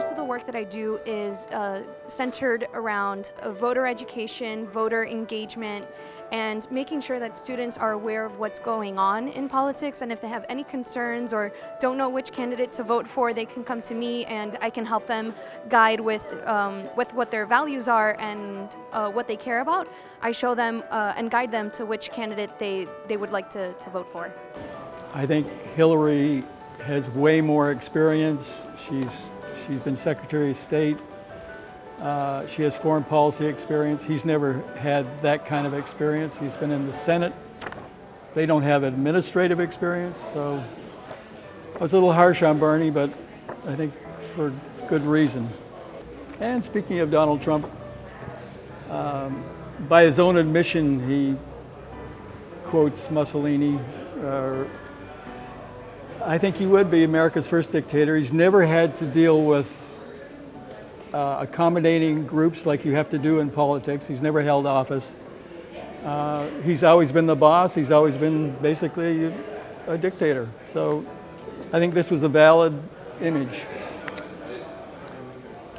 most of the work that I do is centered around voter education, voter engagement, and making sure that students are aware of what's going on in politics, and if they have any concerns or don't know which candidate to vote for, they can come to me and I can help them guide with what their values are and what they care about. I show them and guide them to which candidate they would like to vote for. I think Hillary has way more experience. She's been Secretary of State. She has foreign policy experience. He's never had that kind of experience. He's been in the Senate. They don't have administrative experience, so I was a little harsh on Bernie, but I think for good reason. And speaking of Donald Trump, by his own admission, he quotes Mussolini. I think he would be America's first dictator. He's never had to deal with accommodating groups like you have to do in politics. He's never held office. He's always been the boss. He's always been basically a dictator. So I think this was a valid image.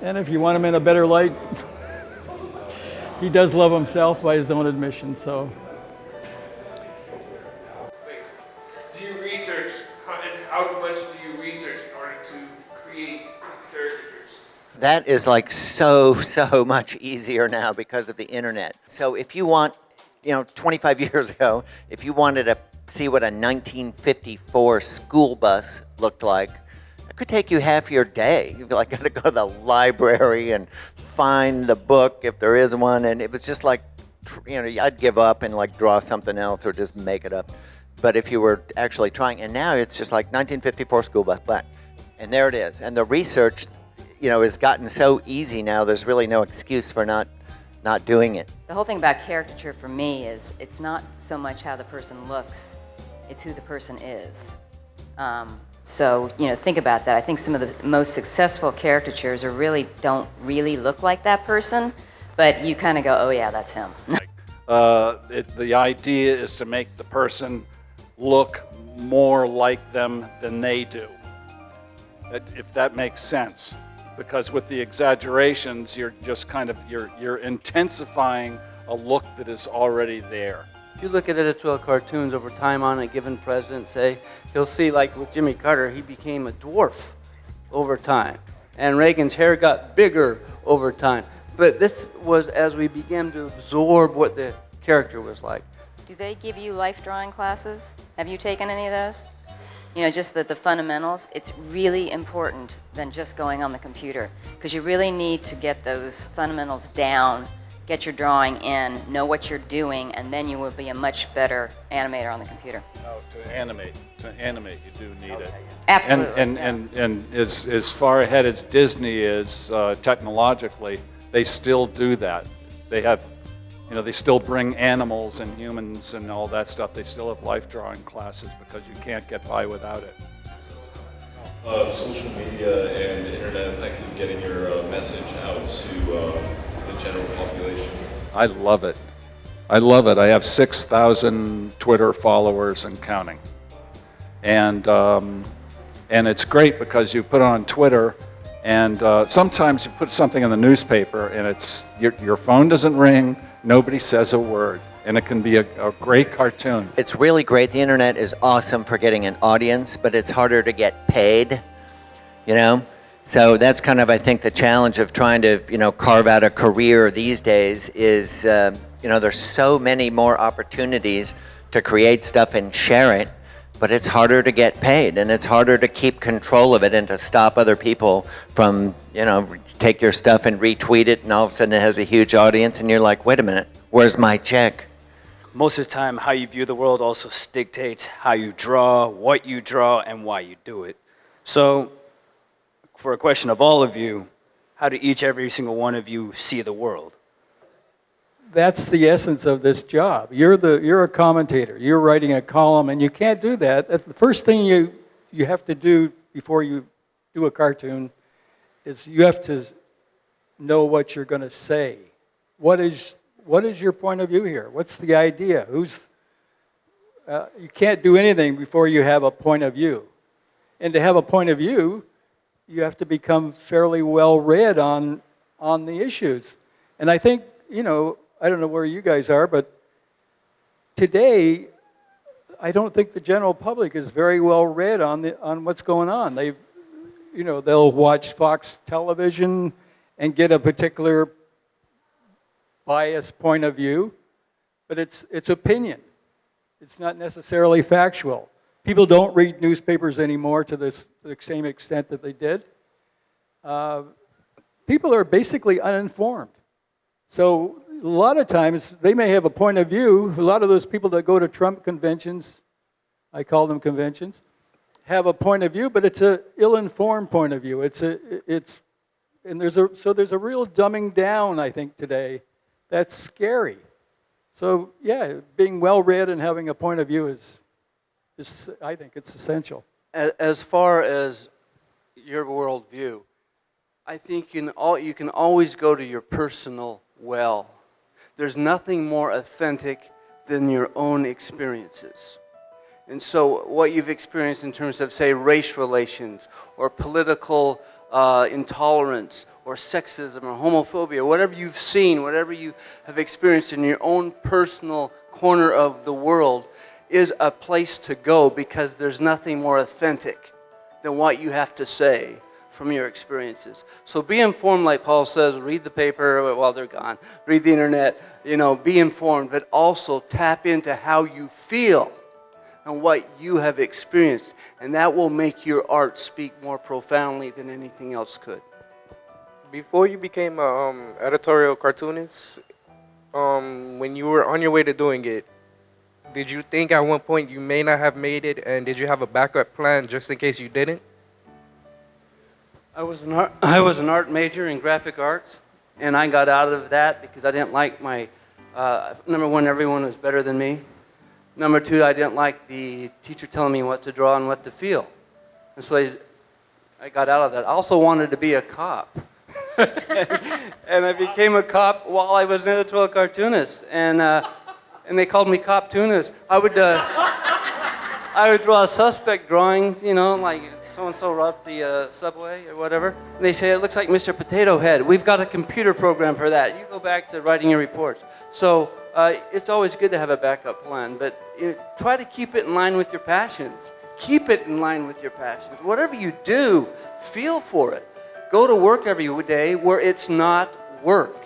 And if you want him in a better light, he does love himself by his own admission. So. Do you research, how much do you research in order to create these caricatures? That is like so much easier now because of the internet. So if you want, 25 years ago, if you wanted to see what a 1954 school bus looked like, it could take you half your day. You've got to go to the library and find the book if there is one, and it was just like, I'd give up and draw something else or just make it up. But if you were actually trying, and now it's just like 1954 school bus, black, and there it is. And the research, has gotten so easy now. There's really no excuse for not doing it. The whole thing about caricature for me is it's not so much how the person looks, it's who the person is. So think about that. I think some of the most successful caricatures don't really look like that person, but you kind of go, oh yeah, that's him. The idea is to make the person look more like them than they do, if that makes sense. Because with the exaggerations, you're just you're intensifying a look that is already there. If you look at editorial cartoons over time on a given president, say, you'll see like with Jimmy Carter, he became a dwarf over time. And Reagan's hair got bigger over time. But this was as we began to absorb what the character was like. Do they give you life drawing classes? Have you taken any of those? Just the fundamentals. It's really important than just going on the computer, because you really need to get those fundamentals down, get your drawing in, know what you're doing, and then you will be a much better animator on the computer. No, to animate you do need it. Absolutely. And as far ahead as Disney is technologically, they still do that. They have, they still bring animals and humans and all that stuff. They still have life drawing classes because you can't get by without it. Social media and the internet effective getting your message out to the general population? I love it. I have 6,000 Twitter followers and counting. And it's great because you put it on Twitter, and sometimes you put something in the newspaper and it's your phone doesn't ring, nobody says a word, and it can be a great cartoon. It's really great. The internet is awesome for getting an audience, but it's harder to get paid, So that's kind of, I think, the challenge of trying to, carve out a career these days is, there's so many more opportunities to create stuff and share it, but it's harder to get paid, and it's harder to keep control of it and to stop other people from, take your stuff and retweet it, and all of a sudden it has a huge audience, and you're like, wait a minute, where's my check? Most of the time, how you view the world also dictates how you draw, what you draw, and why you do it. So, for a question of all of you, how do every single one of you see the world? That's the essence of this job. You're a commentator. You're writing a column, and you can't do that. That's the first thing you have to do before you do a cartoon is you have to know what you're going to say. What is your point of view here? What's the idea? You can't do anything before you have a point of view. And to have a point of view, you have to become fairly well read on the issues. And I think, you know, I don't know where you guys are, but today, I don't think the general public is very well read on what's going on. They'll watch Fox television and get a particular biased point of view, but it's opinion. It's not necessarily factual. People don't read newspapers anymore to the same extent that they did. People are basically uninformed. So a lot of times they may have a point of view. A lot of those people that go to Trump conventions, I call them conventions, have a point of view, but it's an ill-informed point of view. There's a real dumbing down, I think, today. That's scary. So yeah, being well read and having a point of view is I think it's essential. As far as your worldview, I think you can always go to your personal well. There's nothing more authentic than your own experiences. And so what you've experienced in terms of, say, race relations or political intolerance or sexism or homophobia, whatever you've seen, whatever you have experienced in your own personal corner of the world is a place to go, because there's nothing more authentic than what you have to say from your experiences. So be informed, like Paul says, read the paper while they're gone, read the internet, be informed, but also tap into how you feel and what you have experienced. And that will make your art speak more profoundly than anything else could. Before you became an editorial cartoonist, when you were on your way to doing it, did you think at one point you may not have made it, and did you have a backup plan just in case you didn't? I was an art major in graphic arts, and I got out of that because I didn't like my, number one, everyone was better than me. Number two, I didn't like the teacher telling me what to draw and what to feel. And so I got out of that. I also wanted to be a cop. And I became a cop while I was an editorial cartoonist. And they called me Cop-toonist. I would draw a suspect drawings, like so-and-so robbed the subway or whatever. And they say, it looks like Mr. Potato Head. We've got a computer program for that. You go back to writing your reports. So it's always good to have a backup plan, but try to keep it in line with your passions. Keep it in line with your passions. Whatever you do, feel for it. Go to work every day where it's not work.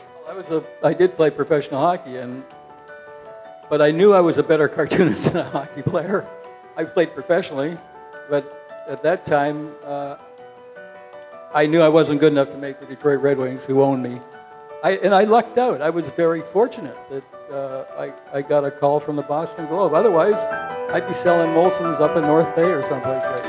I did play professional hockey, but I knew I was a better cartoonist than a hockey player. I played professionally, but at that time, I knew I wasn't good enough to make the Detroit Red Wings, who owned me. I lucked out. I was very fortunate that I got a call from the Boston Globe. Otherwise, I'd be selling Molson's up in North Bay or someplace like that.